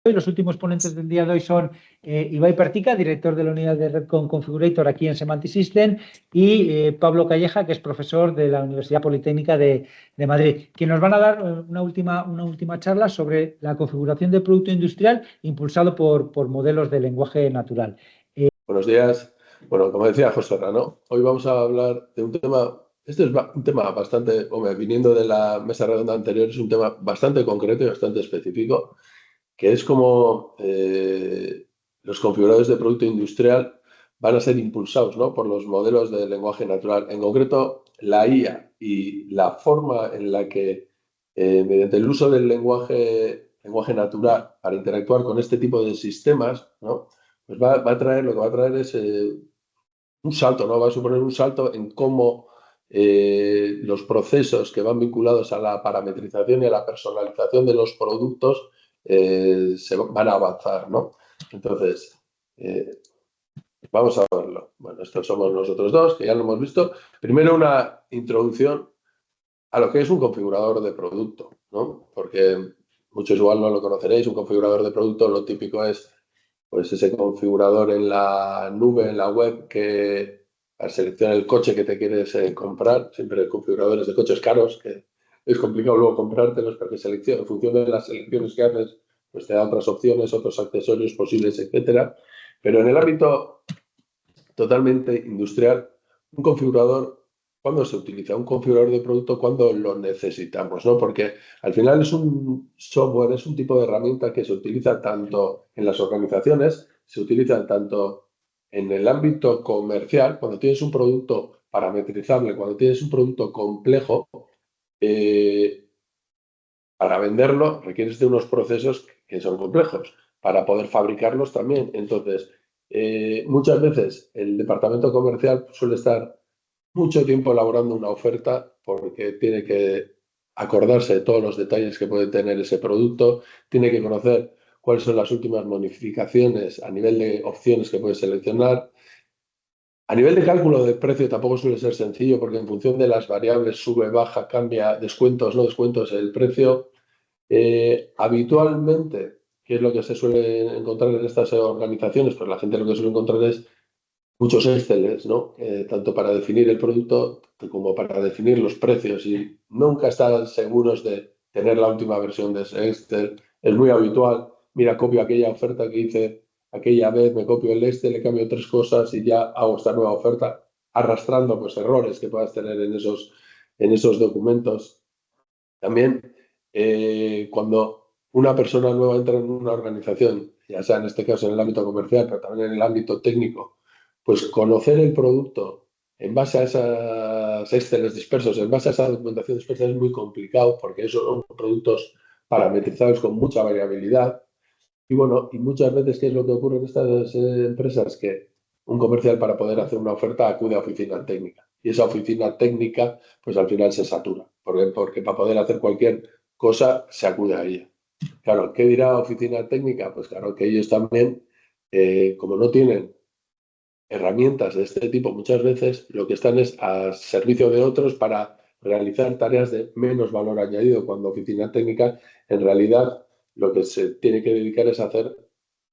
Hoy los últimos ponentes del día de hoy son Ibai Pertica, director de la unidad de Red con Configurator aquí en Semantic System, y Pablo Calleja, que es profesor de la Universidad Politécnica de Madrid, que nos van a dar una última charla sobre la configuración de producto industrial impulsado por modelos de lenguaje natural. Buenos días. Bueno, como decía José Rano, hoy vamos a hablar de un tema, este es un tema bastante, hombre, viniendo de la mesa redonda anterior, es un tema bastante concreto y bastante específico, que es cómo los configuradores de producto industrial van a ser impulsados, ¿no?, por los modelos de lenguaje natural. En concreto, la IA y la forma en la que, mediante el uso del lenguaje natural para interactuar con este tipo de sistemas, ¿no?, pues va a traer, lo que va a traer es un salto, ¿no? Va a suponer un salto en cómo los procesos que van vinculados a la parametrización y a la personalización de los productos se van a avanzar, ¿no? Entonces, vamos a verlo. Bueno, estos somos nosotros dos, que ya lo hemos visto. Primero, una introducción a lo que es un configurador de producto, ¿no? Porque muchos igual no lo conoceréis. Un configurador de producto, lo típico es pues ese configurador en la nube, en la web, que al seleccionar el coche que te quieres comprar, siempre configuradores de coches caros, que es complicado luego comprártelos, porque en función de las selecciones que haces, pues te da otras opciones, otros accesorios posibles, etcétera. Pero en el ámbito totalmente industrial, un configurador, ¿cuándo se utiliza? Un configurador de producto, ¿cuándo lo necesitamos, ¿no? Porque al final es un software, es un tipo de herramienta que se utiliza tanto en las organizaciones, se utiliza tanto en el ámbito comercial, cuando tienes un producto parametrizable, cuando tienes un producto complejo, eh, para venderlo requieres de unos procesos que son complejos, para poder fabricarlos también. Entonces, muchas veces el departamento comercial suele estar mucho tiempo elaborando una oferta porque tiene que acordarse de todos los detalles que puede tener ese producto, tiene que conocer cuáles son las últimas modificaciones a nivel de opciones que puede seleccionar. A nivel de cálculo de precio tampoco suele ser sencillo porque en función de las variables sube, baja, cambia, descuentos, no descuentos, el precio. Habitualmente, ¿qué es lo que se suele encontrar en estas organizaciones? Pues la gente lo que suele encontrar es muchos Exceles, ¿no? Tanto para definir el producto como para definir los precios, y nunca están seguros de tener la última versión de ese Excel. Es muy habitual, mira, copio aquella oferta que hice aquella vez, me copio el Excel, le cambio tres cosas y ya hago esta nueva oferta, arrastrando pues errores que puedas tener en esos documentos. También, cuando una persona nueva entra en una organización, ya sea en este caso en el ámbito comercial, pero también en el ámbito técnico, pues conocer el producto en base a esas Exceles dispersos, en base a esa documentación dispersa, es muy complicado porque esos son productos parametrizados con mucha variabilidad. Y bueno, y muchas veces, ¿qué es lo que ocurre en estas empresas? Que un comercial, para poder hacer una oferta, acude a oficina técnica. Y esa oficina técnica, pues al final se satura, porque para poder hacer cualquier cosa se acude a ella. Claro, ¿qué dirá oficina técnica? Pues claro que ellos también, como no tienen herramientas de este tipo, muchas veces lo que están es a servicio de otros para realizar tareas de menos valor añadido, cuando oficina técnica en realidad lo que se tiene que dedicar es a hacer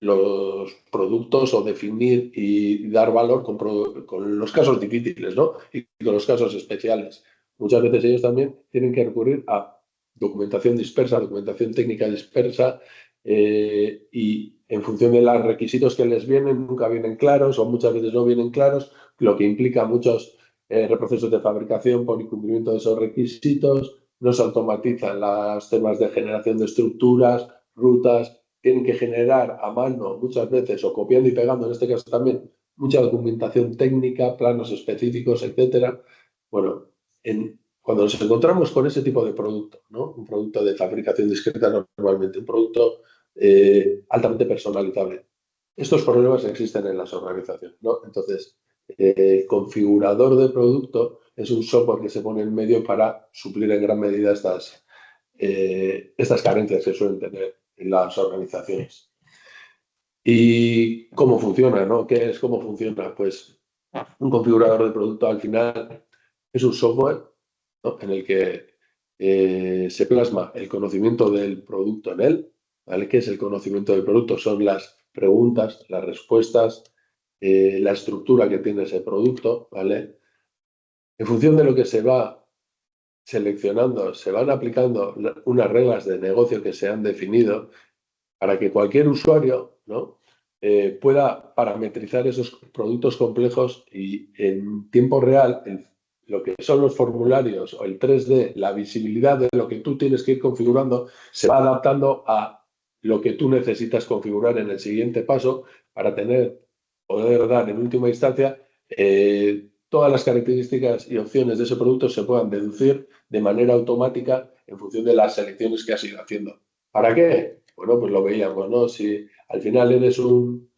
los productos o definir y dar valor con los casos difíciles, ¿no? Y con los casos especiales. Muchas veces ellos también tienen que recurrir a documentación dispersa, documentación técnica dispersa, y en función de los requisitos que les vienen, nunca vienen claros o muchas veces no vienen claros, lo que implica muchos reprocesos de fabricación por incumplimiento de esos requisitos. No se automatizan los temas de generación de estructuras, rutas, tienen que generar a mano muchas veces, o copiando y pegando, en este caso también, mucha documentación técnica, planos específicos, etcétera. Bueno, cuando nos encontramos con ese tipo de producto, ¿no? Un producto de fabricación discreta, normalmente un producto altamente personalizable, estos problemas existen en las organizaciones, ¿no? Entonces, configurador de producto es un software que se pone en medio para suplir en gran medida estas carencias que suelen tener en las organizaciones. ¿Y cómo funciona, no? ¿Qué es? ¿Cómo funciona? Pues un configurador de producto al final es un software, ¿no?, en el que se plasma el conocimiento del producto en él, ¿vale? ¿Qué es el conocimiento del producto? Son las preguntas, las respuestas, la estructura que tiene ese producto, ¿vale? En función de lo que se va seleccionando, se van aplicando unas reglas de negocio que se han definido para que cualquier usuario, ¿no? Pueda parametrizar esos productos complejos y en tiempo real lo que son los formularios o el 3D, la visibilidad de lo que tú tienes que ir configurando, se va adaptando a lo que tú necesitas configurar en el siguiente paso para poder dar en última instancia todas las características y opciones de ese producto se puedan deducir de manera automática en función de las selecciones que has ido haciendo. ¿Para qué? Bueno, pues lo veíamos, ¿no? Si al final eres un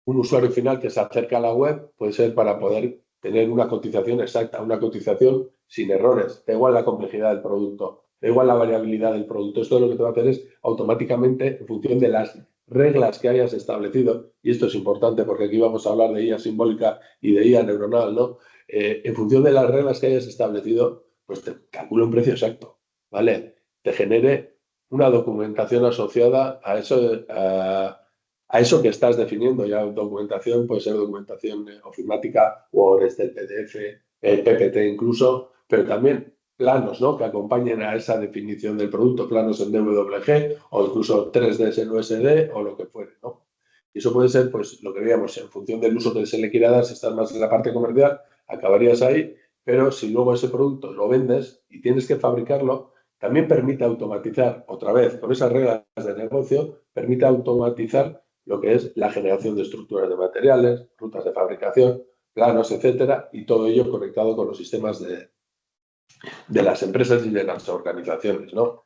usuario final que se acerca a la web, puede ser para poder tener una cotización exacta, una cotización sin errores. Da igual la complejidad del producto, da igual la variabilidad del producto. Esto lo que te va a hacer es automáticamente, en función de las reglas que hayas establecido, y esto es importante porque aquí vamos a hablar de IA simbólica y de IA neuronal, ¿no? En función de las reglas que hayas establecido, pues te calcula un precio exacto, ¿vale? Te genere una documentación asociada a eso, a eso que estás definiendo. Ya documentación puede ser documentación ofimática, Word, Excel, PDF, PPT incluso, pero también planos, ¿no? Que acompañen a esa definición del producto, planos en DWG o incluso 3D en USD o lo que fuere, ¿no? Y eso puede ser, pues, lo que veíamos, en función del uso que se le quiera dar. Si estás más en la parte comercial, acabarías ahí, pero si luego ese producto lo vendes y tienes que fabricarlo, también permite automatizar, otra vez, con esas reglas de negocio, permite automatizar lo que es la generación de estructuras de materiales, rutas de fabricación, planos, etcétera, y todo ello conectado con los sistemas de las empresas y de las organizaciones, ¿no?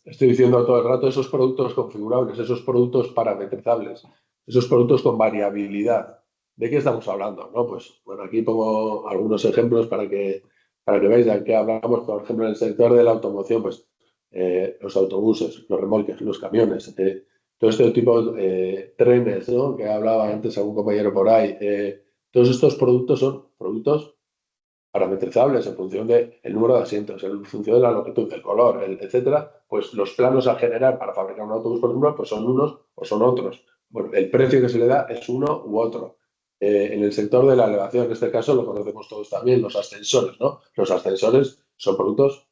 Estoy diciendo todo el rato esos productos configurables, esos productos parametrizables, esos productos con variabilidad. ¿De qué estamos hablando? ¿No? Pues bueno, aquí pongo algunos ejemplos para que veáis de qué hablamos. Por ejemplo, en el sector de la automoción, pues los autobuses, los remolques, los camiones, todo este tipo de trenes, ¿no? Que hablaba antes algún compañero por ahí. Todos estos productos son productos parametrizables en función del número de asientos, en función de la longitud, del color, etcétera. Pues los planos a generar para fabricar un autobús, por ejemplo, pues son unos o son otros. Bueno, el precio que se le da es uno u otro. En el sector de la elevación, en este caso lo conocemos todos también, los ascensores, ¿no? Los ascensores son productos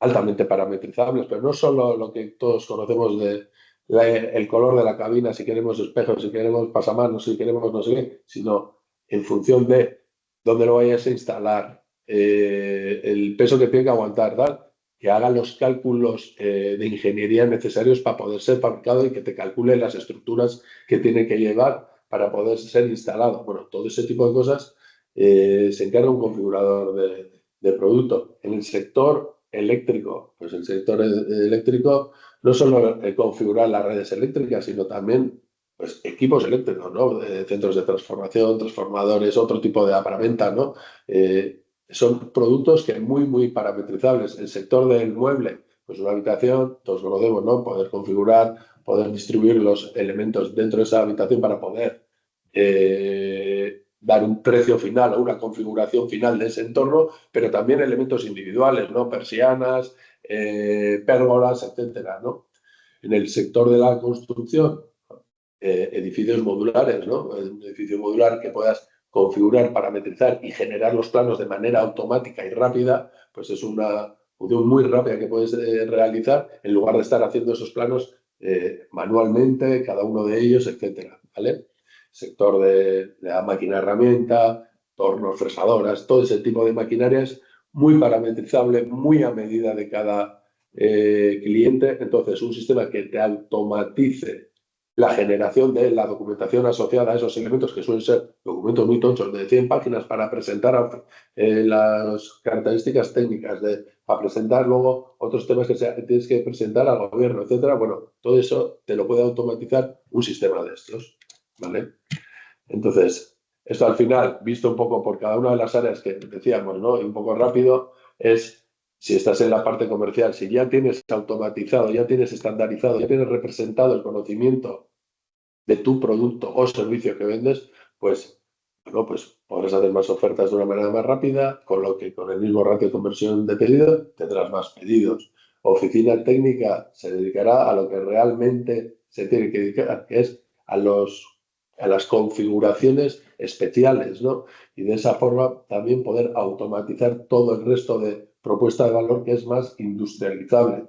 altamente parametrizables, pero no solo lo que todos conocemos de el color de la cabina, si queremos espejos, si queremos pasamanos, si queremos no sé qué, sino en función de dónde lo vayas a instalar, el peso que tiene que aguantar, tal, que haga los cálculos de ingeniería necesarios para poder ser fabricado y que te calcule las estructuras que tiene que llevar para poder ser instalado. Bueno, todo ese tipo de cosas se encarga un configurador de producto. En el sector eléctrico, pues el sector eléctrico no solo configurar las redes eléctricas, sino también pues, equipos eléctricos, ¿no? Centros de transformación, transformadores, otro tipo de aparamenta, ¿no? Son productos que muy, muy parametrizables. El sector del mueble, pues una habitación, todos conocemos, ¿no? Poder configurar, poder distribuir los elementos dentro de esa habitación para poder dar un precio final o una configuración final de ese entorno, pero también elementos individuales, ¿no? Persianas, pérgolas, etcétera, ¿no? En el sector de la construcción, edificios modulares, ¿no? Un edificio modular que puedas configurar, parametrizar y generar los planos de manera automática y rápida, pues es una función muy rápida que puedes realizar en lugar de estar haciendo esos planos manualmente, cada uno de ellos, etcétera, ¿vale? Sector de la máquina herramienta, tornos, fresadoras, todo ese tipo de maquinaria es muy parametrizable, muy a medida de cada cliente. Entonces, un sistema que te automatice la generación de la documentación asociada a esos elementos, que suelen ser documentos muy tonchos de 100 páginas para presentar las características técnicas, para presentar luego otros temas que tienes que presentar al gobierno, etcétera. Bueno, todo eso te lo puede automatizar un sistema de estos, ¿vale? Entonces, esto al final, visto un poco por cada una de las áreas que decíamos, ¿no? Y un poco rápido, es si estás en la parte comercial, si ya tienes automatizado, ya tienes estandarizado, ya tienes representado el conocimiento de tu producto o servicio que vendes, pues, bueno, pues podrás hacer más ofertas de una manera más rápida, con lo que con el mismo ratio de conversión de pedido tendrás más pedidos. oficina técnica se dedicará a lo que realmente se tiene que dedicar, que es a las configuraciones especiales, ¿no? Y de esa forma también poder automatizar todo el resto de propuesta de valor que es más industrializable.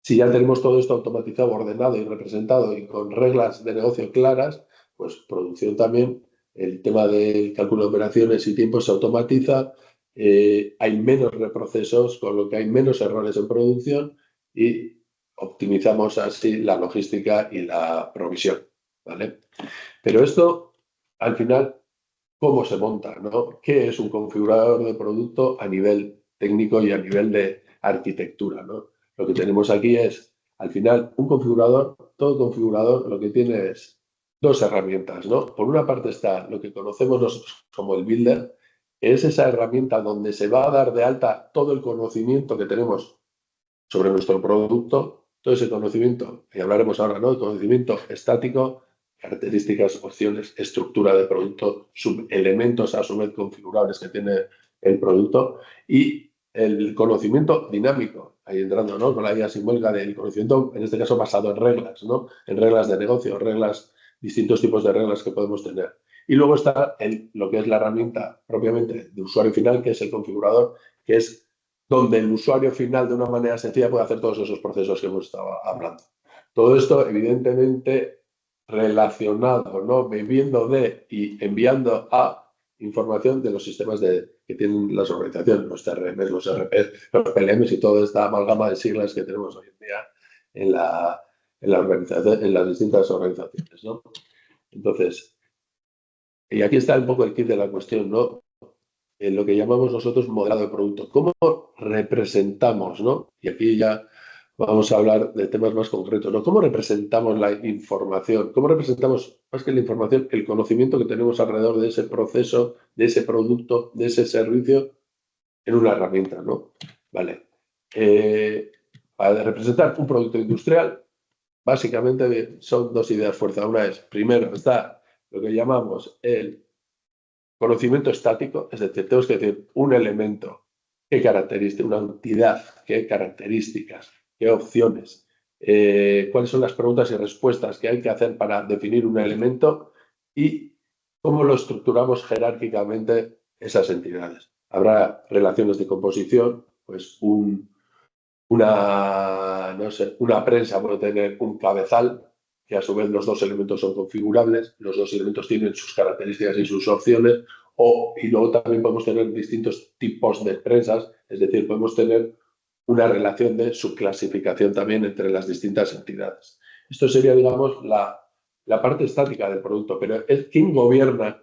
Si ya tenemos todo esto automatizado, ordenado y representado y con reglas de negocio claras, pues producción también, el tema del cálculo de operaciones y tiempos se automatiza, hay menos reprocesos, con lo que hay menos errores en producción y optimizamos así la logística y la provisión, ¿vale? Pero esto, al final, ¿cómo se monta, no? ¿Qué es un configurador de producto a nivel técnico y a nivel de arquitectura, ¿no? Lo que tenemos aquí es, al final, un configurador, todo configurador lo que tiene es dos herramientas, ¿no? Por una parte está lo que conocemos nosotros como el builder, que es esa herramienta donde se va a dar de alta todo el conocimiento que tenemos sobre nuestro producto, todo ese conocimiento, y hablaremos ahora, ¿no? El conocimiento estático, características, opciones, estructura de producto, subelementos a su vez configurables que tiene el producto y el conocimiento dinámico, ahí entrando, ¿no? Con la idea simbólica del conocimiento, en este caso basado en reglas, ¿no? En reglas de negocio, reglas, distintos tipos de reglas que podemos tener. Y luego está lo que es la herramienta propiamente de usuario final, que es el configurador, que es donde el usuario final de una manera sencilla puede hacer todos esos procesos que hemos estado hablando. Todo esto, evidentemente, relacionado, ¿no? Bebiendo de y enviando a información de los sistemas que tienen las organizaciones, los CRM, los RP, los PLMs y toda esta amalgama de siglas que tenemos hoy en día en las distintas organizaciones, ¿no? Entonces, y aquí está un poco el kit de la cuestión, ¿no? En lo que llamamos nosotros modelado de producto. ¿Cómo representamos, ¿no? Y aquí ya vamos a hablar de temas más concretos, ¿no? ¿Cómo representamos la información? ¿Cómo representamos, más que la información, el conocimiento que tenemos alrededor de ese proceso, de ese producto, de ese servicio en una herramienta, ¿no? Vale. Para representar un producto industrial, básicamente son dos ideas fuerza. Una es, primero, está lo que llamamos el conocimiento estático, es decir, tenemos que decir un elemento, qué características, una entidad, qué características, qué opciones, cuáles son las preguntas y respuestas que hay que hacer para definir un elemento y cómo lo estructuramos jerárquicamente esas entidades. Habrá relaciones de composición, pues no sé, una prensa puede tener un cabezal, que a su vez los dos elementos son configurables, los dos elementos tienen sus características y sus opciones, y luego también podemos tener distintos tipos de prensas, es decir, podemos tener una relación de subclasificación también entre las distintas entidades. Esto sería, digamos, la parte estática del producto, pero ¿quién gobierna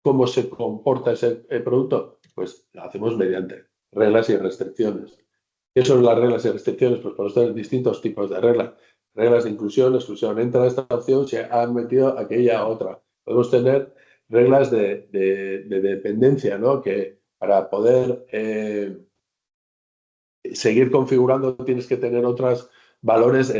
cómo se comporta ese producto? Pues lo hacemos mediante reglas y restricciones. ¿Qué son las reglas y restricciones? Pues podemos tener distintos tipos de reglas. Reglas de inclusión, exclusión. Entra esta opción, se han metido aquella otra. Podemos tener reglas de dependencia, ¿no? Que para poder seguir configurando tienes que tener otros valores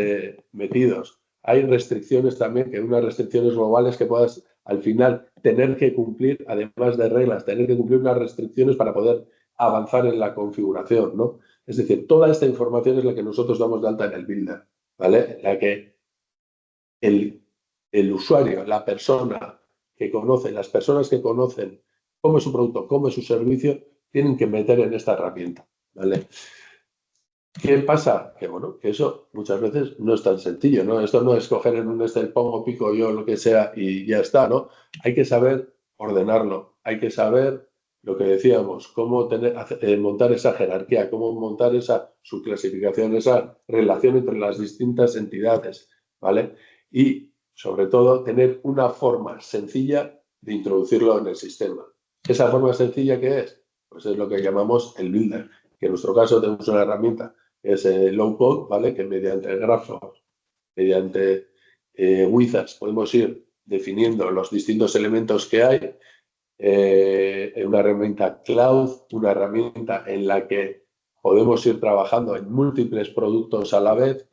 metidos. Hay restricciones también, que unas restricciones globales que puedas al final tener que cumplir, además de reglas, tener que cumplir unas restricciones para poder avanzar en la configuración, ¿no? Es decir, toda esta información es la que nosotros damos de alta en el builder, ¿vale? La que el usuario, la persona que conoce, las personas que conocen cómo es su producto, cómo es su servicio, tienen que meter en esta herramienta, ¿vale? ¿Qué pasa? Que bueno, que eso muchas veces no es tan sencillo, ¿no? Esto no es coger en un Excel, pongo, pico yo, lo que sea y ya está, ¿no? Hay que saber ordenarlo, hay que saber lo que decíamos, cómo montar esa jerarquía, cómo montar esa subclasificación, esa relación entre las distintas entidades, ¿vale? Y sobre todo tener una forma sencilla de introducirlo en el sistema. ¿Esa forma sencilla qué es? Pues es lo que llamamos el builder, que en nuestro caso tenemos una herramienta es low code, ¿vale? Que mediante grafos, mediante wizards, podemos ir definiendo los distintos elementos que hay. Una herramienta cloud, una herramienta en la que podemos ir trabajando en múltiples productos a la vez.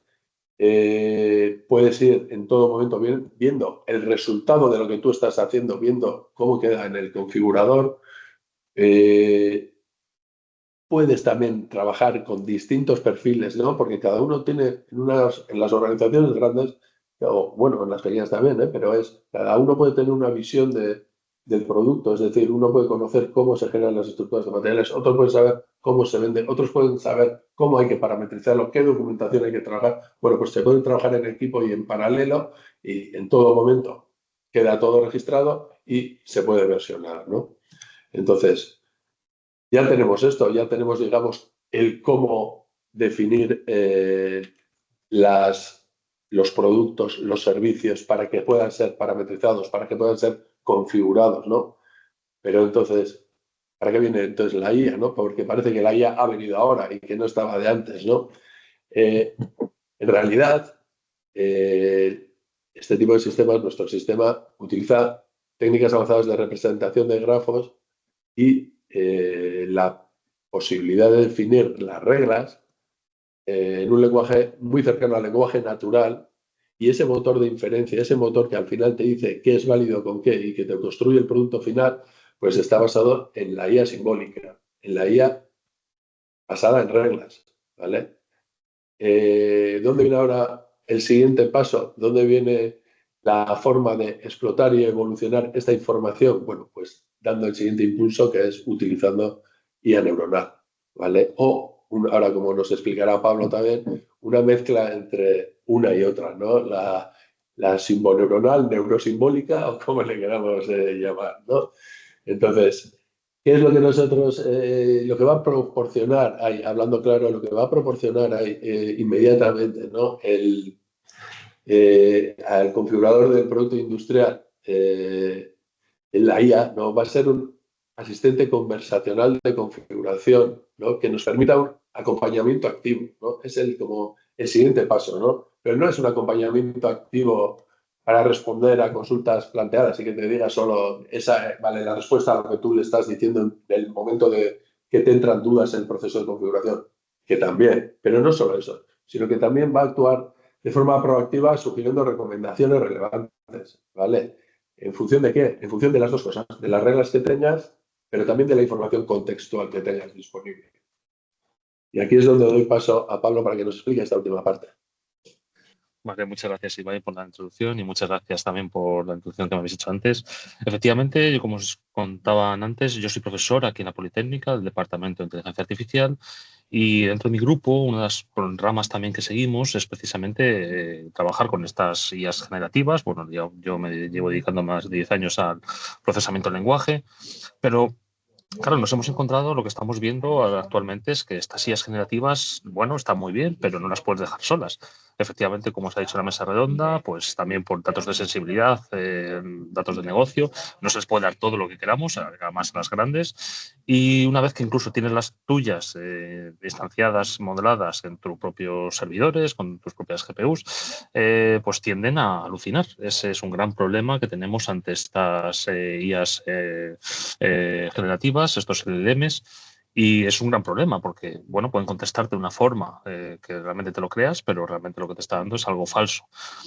Puedes ir en todo momento viendo el resultado de lo que tú estás haciendo, viendo cómo queda en el configurador. puedes también trabajar con distintos perfiles, ¿no? Porque cada uno tiene, en las organizaciones grandes, o bueno, en las pequeñas también, pero cada uno puede tener una visión del producto, es decir, uno puede conocer cómo se generan las estructuras de materiales, otros pueden saber cómo se vende, otros pueden saber cómo hay que parametrizarlo, qué documentación hay que trabajar. Bueno, pues se puede trabajar en equipo y en paralelo y en todo momento queda todo registrado y se puede versionar, ¿no? Entonces, ya tenemos esto, ya tenemos, digamos, el cómo definir los productos, los servicios para que puedan ser parametrizados, para que puedan ser configurados, ¿no? Pero entonces, ¿para qué viene entonces la IA, no? Porque parece que la IA ha venido ahora y que no estaba de antes, ¿no? En realidad, este tipo de sistemas, nuestro sistema, utiliza técnicas avanzadas de representación de grafos y la posibilidad de definir las reglas en un lenguaje muy cercano al lenguaje natural, y ese motor de inferencia, ese motor que al final te dice qué es válido con qué y que te construye el producto final, pues está basado en la IA simbólica, en la IA basada en reglas, ¿vale? ¿Dónde viene ahora el siguiente paso? ¿Dónde viene la forma de explotar y evolucionar esta información? Bueno, pues dando el siguiente impulso, que es utilizando IA neuronal, ¿vale? O, ahora como nos explicará Pablo también, una mezcla entre una y otra, ¿no? La simboleuronal, neurosimbólica, o como le queramos llamar, ¿no? Entonces, ¿qué es lo que nosotros, lo que va a proporcionar ahí, hablando claro, lo que va a proporcionar ahí inmediatamente, ¿no? Al configurador del producto industrial, la IA, ¿no? Va a ser un asistente conversacional de configuración, ¿no? Que nos permita un acompañamiento activo, ¿no? Es como el siguiente paso, ¿no? Pero no es un acompañamiento activo para responder a consultas planteadas y que te diga solo vale, la respuesta a lo que tú le estás diciendo en el momento de que te entran dudas en el proceso de configuración, que también, pero no solo eso, sino que también va a actuar de forma proactiva sugiriendo recomendaciones relevantes, ¿vale? ¿En función de qué? En función de las dos cosas, de las reglas que tengas, pero también de la información contextual que tengas disponible. Y aquí es donde doy paso a Pablo para que nos explique esta última parte. Vale, muchas gracias, Ibai, por la introducción y muchas gracias también por la introducción que me habéis hecho antes. Efectivamente, como os contaban antes, yo soy profesor aquí en la Politécnica del Departamento de Inteligencia Artificial y dentro de mi grupo, una de las ramas también que seguimos es precisamente trabajar con estas IAs generativas. Bueno, yo me llevo dedicando más de 10 años al procesamiento del lenguaje, pero claro, nos hemos encontrado, lo que estamos viendo actualmente es que estas IAs generativas, bueno, están muy bien, pero no las puedes dejar solas. Efectivamente, como os ha dicho la mesa redonda, pues también por datos de sensibilidad, datos de negocio, no se les puede dar todo lo que queramos, además las grandes. Y una vez que incluso tienes las tuyas instanciadas, modeladas en tus propios servidores, con tus propias GPUs, pues tienden a alucinar. Ese es un gran problema que tenemos ante estas IAs generativas, estos LLMs, y es un gran problema porque, bueno, pueden contestarte de una forma que realmente te lo creas, pero realmente lo que te está dando es algo falso.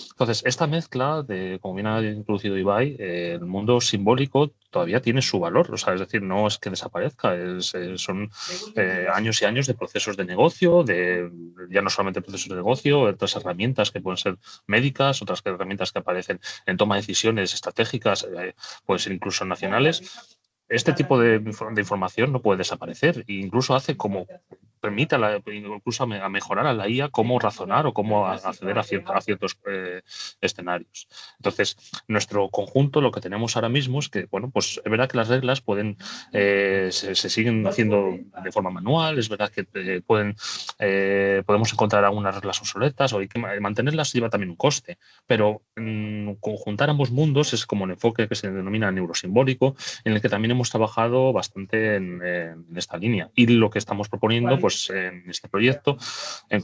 Entonces, esta mezcla de, como bien ha introducido Ibai, el mundo simbólico todavía tiene su valor, o sea, es decir, no es que desaparezca, son años y años de procesos de negocio, ya no solamente procesos de negocio, otras herramientas que pueden ser médicas, otras herramientas que aparecen en toma de decisiones estratégicas, pueden ser incluso nacionales. Este tipo de información no puede desaparecer e incluso hace como permite incluso a mejorar a la IA cómo razonar o cómo acceder a ciertos escenarios. Entonces, nuestro conjunto, lo que tenemos ahora mismo es que, bueno, pues es verdad que las reglas pueden se siguen haciendo de forma manual, es verdad que podemos encontrar algunas reglas obsoletas o hay que mantenerlas lleva también un coste, pero conjuntar ambos mundos es como el enfoque que se denomina neurosimbólico, en el que también hemos trabajado bastante en esta línea. Y lo que estamos proponiendo, pues en este proyecto, en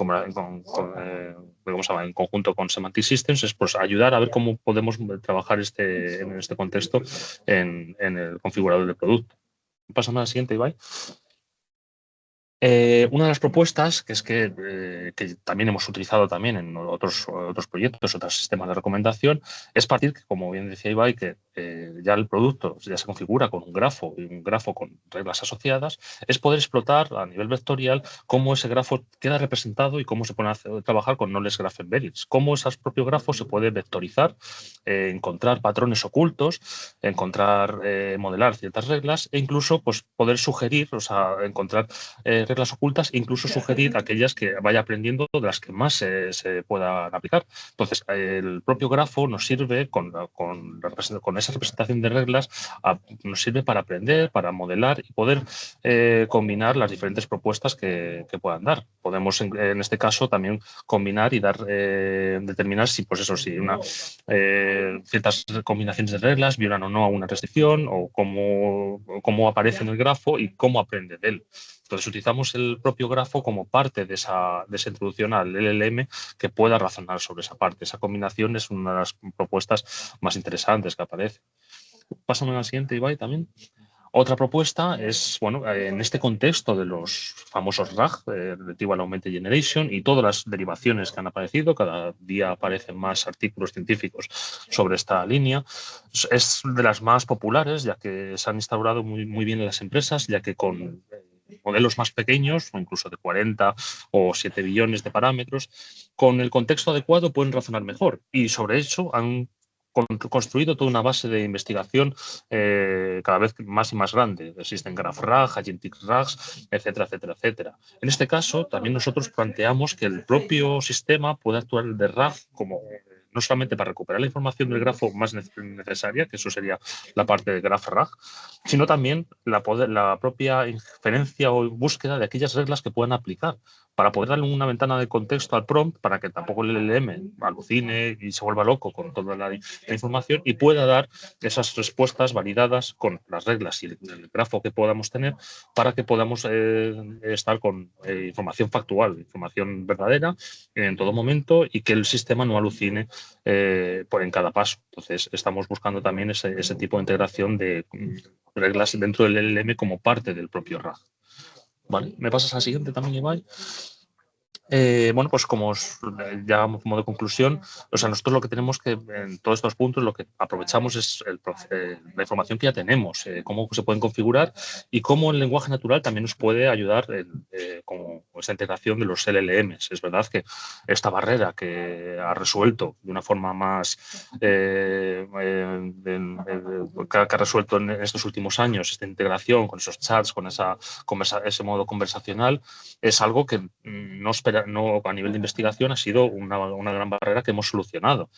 conjunto con Semantic Systems, es pues ayudar a ver cómo podemos trabajar en este contexto en el configurador del producto. Pasando a la siguiente, Ibai. Una de las propuestas, que es que también hemos utilizado también en otros proyectos, otros sistemas de recomendación, es partir, como bien decía Ibai, que ya el producto ya se configura con un grafo y un grafo con reglas asociadas, es poder explotar a nivel vectorial cómo ese grafo queda representado y cómo se puede trabajar con knowledge graph embeddings, cómo esos propios grafos se puede vectorizar, encontrar patrones ocultos, encontrar, modelar ciertas reglas e incluso pues, poder sugerir, o sea, encontrar reglas ocultas e incluso sugerir aquellas que vaya aprendiendo de las que más se puedan aplicar. Entonces, el propio grafo nos sirve con esa representación de reglas, nos sirve para aprender, para modelar y poder combinar las diferentes propuestas que puedan dar. Podemos, en este caso, también combinar y dar, determinar si, pues eso, si ciertas combinaciones de reglas violan o no a una restricción o cómo aparece en el grafo y cómo aprende de él. Entonces, utilizamos el propio grafo como parte de esa introducción al LLM que pueda razonar sobre esa parte. Esa combinación es una de las propuestas más interesantes que aparece. Pásame a la siguiente, Ibai, también. Otra propuesta es, bueno, en este contexto de los famosos RAG, Retrieval Augmented Generation, y todas las derivaciones que han aparecido, cada día aparecen más artículos científicos sobre esta línea, es de las más populares, ya que se han instaurado muy bien en las empresas, ya que con modelos más pequeños, o incluso de 40 o 7 billones de parámetros, con el contexto adecuado pueden razonar mejor. Y sobre eso han construido toda una base de investigación cada vez más y más grande. Existen GraphRag, Agentic RAGs, etcétera, etcétera, etcétera. En este caso, también nosotros planteamos que el propio sistema puede actuar de RAG como no solamente para recuperar la información del grafo más necesaria, que eso sería la parte de GraphRag, sino también la propia inferencia o búsqueda de aquellas reglas que puedan aplicar, para poder darle una ventana de contexto al prompt para que tampoco el LLM alucine y se vuelva loco con toda la información y pueda dar esas respuestas validadas con las reglas y el grafo que podamos tener para que podamos estar con información factual, información verdadera en todo momento y que el sistema no alucine en cada paso. Entonces, estamos buscando también ese tipo de integración de reglas dentro del LLM como parte del propio RAG. Vale, ¿me pasas al siguiente también, Ibai? Bueno, pues como ya como de conclusión, o sea, nosotros lo que tenemos que, en todos estos puntos, lo que aprovechamos es la información que ya tenemos, cómo se pueden configurar y cómo el lenguaje natural también nos puede ayudar con esa integración de los LLMs. Es verdad que esta barrera que ha resuelto de una forma más que ha resuelto en estos últimos años esta integración con esos chats, con ese modo conversacional, es algo que no a nivel de investigación ha sido una gran barrera que hemos solucionado.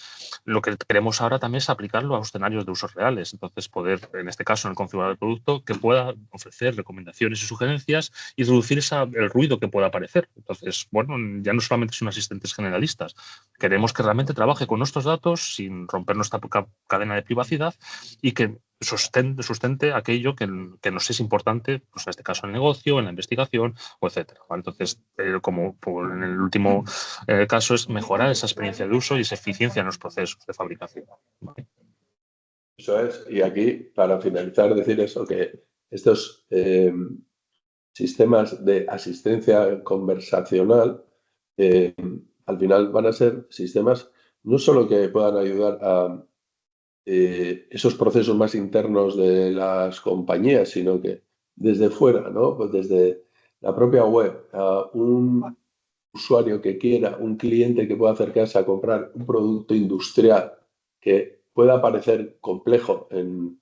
Lo que queremos ahora también es aplicarlo a escenarios de usos reales. Entonces, poder, en este caso, en el configurador del producto, que pueda ofrecer recomendaciones y sugerencias y reducir el ruido que pueda aparecer. Entonces, bueno, ya no solamente son asistentes generalistas. Queremos que realmente trabaje con nuestros datos sin romper nuestra cadena de privacidad y que sustente aquello que nos es importante, pues en este caso en el negocio, en la investigación, o etcétera. Entonces, como en el último caso, es mejorar esa experiencia de uso y esa eficiencia en los procesos de fabricación. Eso es. Y aquí, para finalizar, decir eso, que estos sistemas de asistencia conversacional al final van a ser sistemas no solo que puedan ayudar a esos procesos más internos de las compañías, sino que desde fuera, ¿no? Pues desde la propia web, a un usuario que quiera, un cliente que pueda acercarse a comprar un producto industrial que pueda parecer complejo en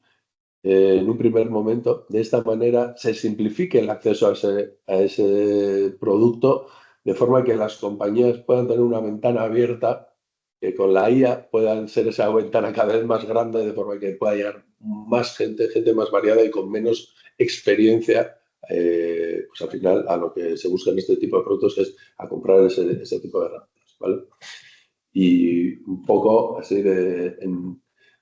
un primer momento, de esta manera se simplifique el acceso a ese producto de forma que las compañías puedan tener una ventana abierta, que con la IA puedan ser esa ventana cada vez más grande de forma que pueda llegar más gente más variada y con menos experiencia, pues al final a lo que se busca en este tipo de productos es a comprar ese tipo de herramientas, ¿vale? Y un poco así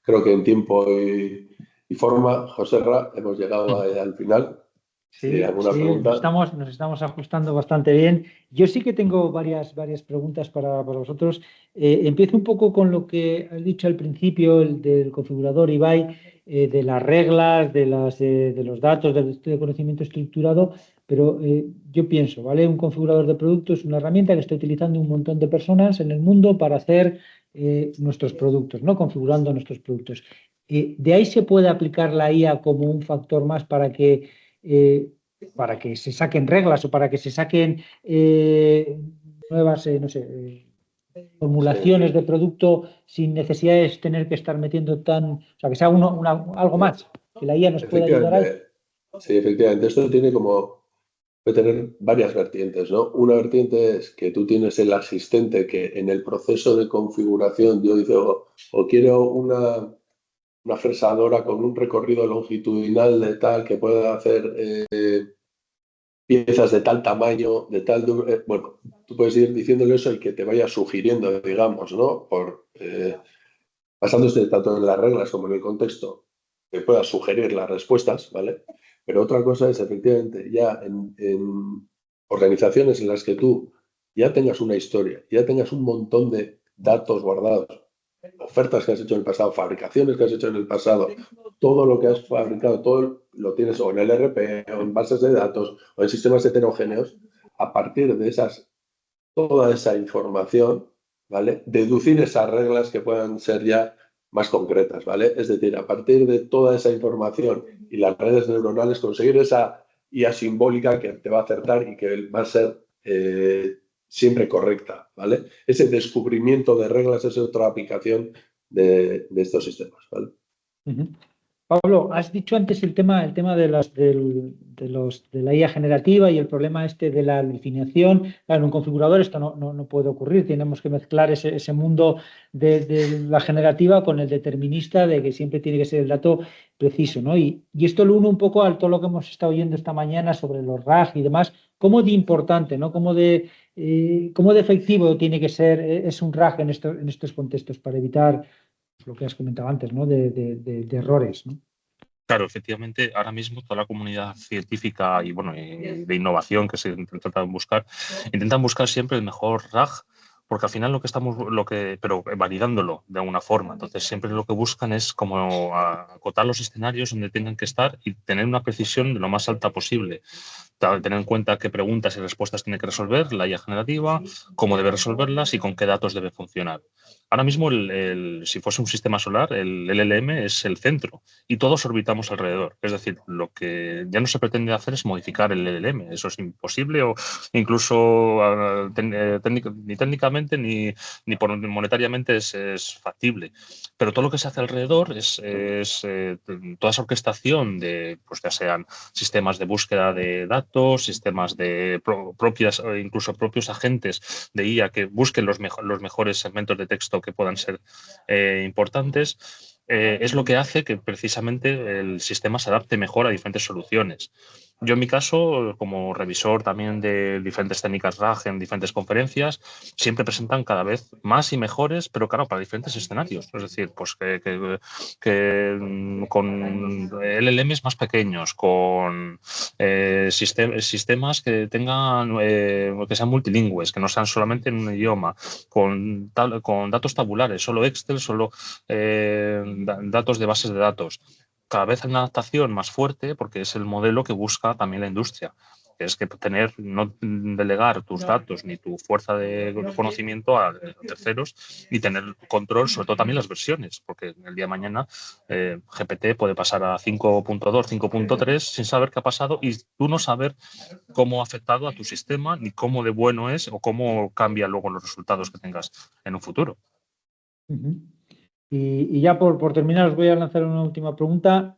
creo que en tiempo y forma, Joserra, hemos llegado al final. Sí, ¿Alguna pregunta? nos estamos ajustando bastante bien. Yo sí que tengo varias preguntas para vosotros. Empiezo un poco con lo que has dicho al principio, el del configurador Ibai, de las reglas, de los datos, del estudio de conocimiento estructurado, pero yo pienso, ¿vale? Un configurador de producto es una herramienta que está utilizando un montón de personas en el mundo para hacer nuestros productos, ¿no? Configurando nuestros productos. ¿De ahí se puede aplicar la IA como un factor más para que se saquen reglas o para que se saquen nuevas, no sé, formulaciones de producto sin necesidad de tener que estar metiendo o sea, que sea algo más, que la IA nos pueda ayudar ahí? Sí, efectivamente. Esto puede tener varias vertientes, ¿no? Una vertiente es que tú tienes el asistente que en el proceso de configuración yo digo, o quiero una fresadora con un recorrido longitudinal de tal que pueda hacer piezas de tal tamaño, bueno, tú puedes ir diciéndole eso y que te vaya sugiriendo, digamos, ¿no? Basándose tanto en las reglas como en el contexto, que pueda sugerir las respuestas, ¿vale? Pero otra cosa es, efectivamente, ya en organizaciones en las que tú ya tengas una historia, ya tengas un montón de datos guardados, ofertas que has hecho en el pasado, fabricaciones que has hecho en el pasado, todo lo que has fabricado, todo lo tienes o en el ERP, o en bases de datos, o en sistemas heterogéneos, a partir de toda esa información, ¿vale? Deducir esas reglas que puedan ser ya más concretas, ¿vale? Es decir, a partir de toda esa información y las redes neuronales, conseguir esa IA simbólica que te va a acertar y que va a ser siempre correcta, ¿vale? Ese descubrimiento de reglas es otra aplicación de estos sistemas, ¿vale? Uh-huh. Pablo, has dicho antes el tema de la IA generativa y el problema de la definición. Claro, en un configurador esto no puede ocurrir. Tenemos que mezclar ese mundo de la generativa con el determinista de que siempre tiene que ser el dato preciso, ¿no? Y esto lo une un poco a todo lo que hemos estado oyendo esta mañana sobre los RAG y demás. ¿Cómo de importante, ¿no? ¿Cómo de efectivo tiene que ser es un RAG en estos contextos para evitar lo que has comentado antes, ¿no? de errores, ¿no? Claro, efectivamente, ahora mismo toda la comunidad científica y bueno, de innovación que se intentan buscar siempre el mejor RAG, porque al final pero validándolo de alguna forma. Entonces, siempre lo que buscan es como acotar los escenarios donde tengan que estar y tener una precisión de lo más alta posible. Tener en cuenta qué preguntas y respuestas tiene que resolver la IA generativa, cómo debe resolverlas y con qué datos debe funcionar. Ahora mismo, si fuese un sistema solar, el LLM es el centro y todos orbitamos alrededor. Es decir, lo que ya no se pretende hacer es modificar el LLM. Eso es imposible o incluso ni técnicamente ni monetariamente es factible. Pero todo lo que se hace alrededor es toda esa orquestación pues ya sean sistemas de búsqueda de datos, sistemas de incluso propios agentes de IA que busquen los mejores segmentos de texto que puedan ser importantes, es lo que hace que precisamente el sistema se adapte mejor a diferentes soluciones. Yo en mi caso, como revisor también de diferentes técnicas RAG en diferentes conferencias, siempre presentan cada vez más y mejores, pero claro, para diferentes escenarios. Es decir, pues que con LLMs más pequeños, con sistemas que tengan que sean multilingües, que no sean solamente en un idioma, con datos tabulares, solo Excel, solo datos de bases de datos. Cada vez hay una adaptación más fuerte porque es el modelo que busca también la industria. Es que no delegar tus datos ni tu fuerza de conocimiento a terceros y tener control sobre todo también las versiones, porque el día de mañana GPT puede pasar a 5.2, 5.3 sin saber qué ha pasado y tú no saber cómo ha afectado a tu sistema ni cómo de bueno es o cómo cambia luego los resultados que tengas en un futuro. Uh-huh. Y ya por terminar os voy a lanzar una última pregunta.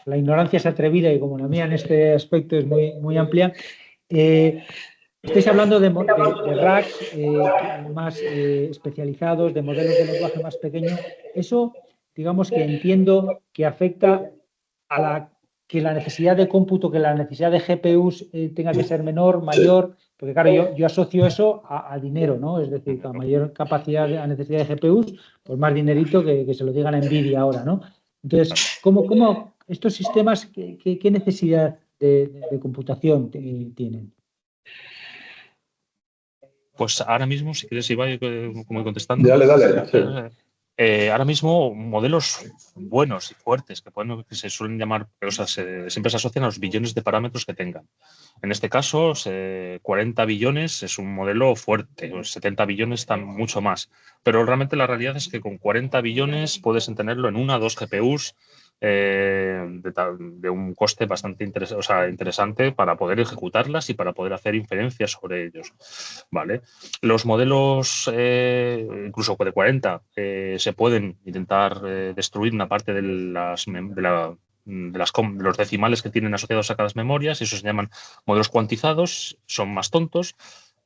La ignorancia es atrevida y como la mía en este aspecto es muy amplia. Estáis hablando de RAGs más especializados, de modelos de lenguaje más pequeños. Eso, digamos que entiendo que afecta a que la necesidad de cómputo, que la necesidad de GPUs tenga que ser menor, mayor, porque claro, yo asocio eso a dinero, ¿no? Es decir, a mayor capacidad, a necesidad de GPUs, pues más dinerito que se lo digan a Nvidia ahora, ¿no? Entonces, ¿cómo estos sistemas, qué necesidad de computación tienen? Pues ahora mismo, si quieres, Ibai, como contestando. Dale. Ahora mismo, modelos buenos y fuertes que se suelen llamar, o sea, siempre se asocian a los billones de parámetros que tengan. En este caso, 40 billones es un modelo fuerte, 70 billones están mucho más. Pero realmente la realidad es que con 40 billones puedes tenerlo en 1 o 2 GPUs de un coste bastante interesante para poder ejecutarlas y para poder hacer inferencias sobre ellos. ¿Vale? Los modelos, incluso de 40, se pueden intentar destruir una parte de los decimales que tienen asociados a cada memorias, y eso se llaman modelos cuantizados, son más tontos,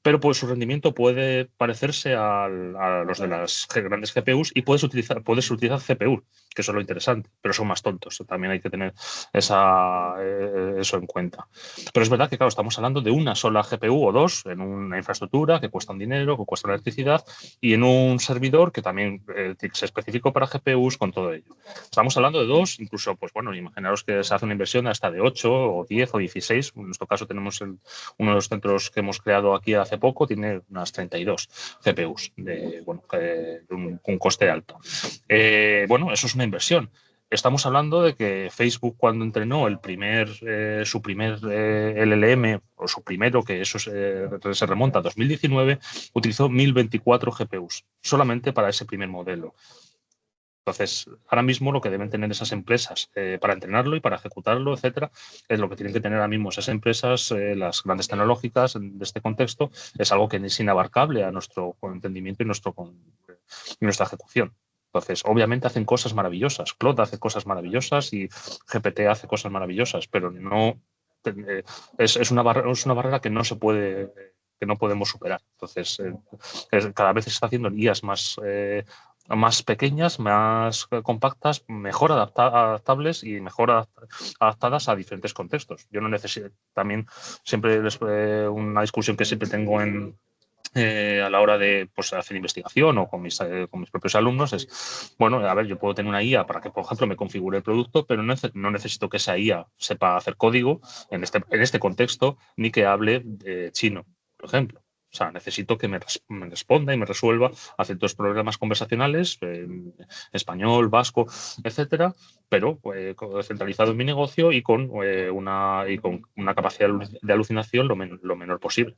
pero pues su rendimiento puede parecerse a los de las grandes GPUs y puedes utilizar CPU, que eso es lo interesante, pero son más tontos. También hay que tener eso en cuenta. Pero es verdad que, claro, estamos hablando de una sola GPU o dos en una infraestructura que cuesta un dinero, que cuesta una electricidad, y en un servidor que también es específico para GPUs con todo ello. Estamos hablando de dos, incluso, pues bueno, imaginaros que se hace una inversión hasta de 8 o 10 o 16. En nuestro caso tenemos uno de los centros que hemos creado aquí hace poco, tiene unas 32 GPUs de un coste alto. Bueno, eso es una inversión. Estamos hablando de que Facebook, cuando entrenó su primer LLM, o su primero, que eso se remonta a 2019, utilizó 1024 GPUs solamente para ese primer modelo. Entonces, ahora mismo lo que deben tener esas empresas para entrenarlo y para ejecutarlo, etcétera, es lo que tienen que tener ahora mismo esas empresas, las grandes tecnológicas de este contexto, es algo que es inabarcable a nuestro entendimiento y nuestra ejecución. Entonces, obviamente hacen cosas maravillosas. Claude hace cosas maravillosas y GPT hace cosas maravillosas, pero no es una barrera que no se puede, que no podemos superar. Entonces, cada vez se está haciendo IAs más pequeñas, más compactas, mejor adaptables y mejor adaptadas a diferentes contextos. Yo no necesito, también siempre una discusión que siempre tengo a la hora de hacer investigación o con mis propios alumnos es, bueno, a ver, yo puedo tener una IA para que, por ejemplo, me configure el producto, pero no necesito que esa IA sepa hacer código en este contexto, ni que hable chino, por ejemplo. O sea, necesito que me responda y me resuelva a ciertos problemas conversacionales, español, vasco, etcétera, pero centralizado en mi negocio y con una capacidad de alucinación lo menor posible.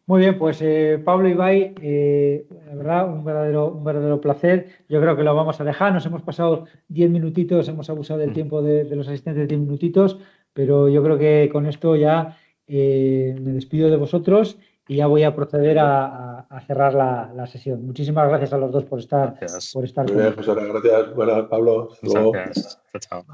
Muy bien, pues Pablo, Ibai, la verdad, un verdadero placer. Yo creo que lo vamos a dejar. Nos hemos pasado 10 minutitos, hemos abusado del tiempo de los asistentes, 10 minutitos, pero yo creo que con esto ya me despido de vosotros y ya voy a proceder a cerrar la sesión. Muchísimas gracias a los dos por estar Gracias. con Muy bien, pues ahora, gracias. Bueno, Pablo. Muchas gracias. Chao.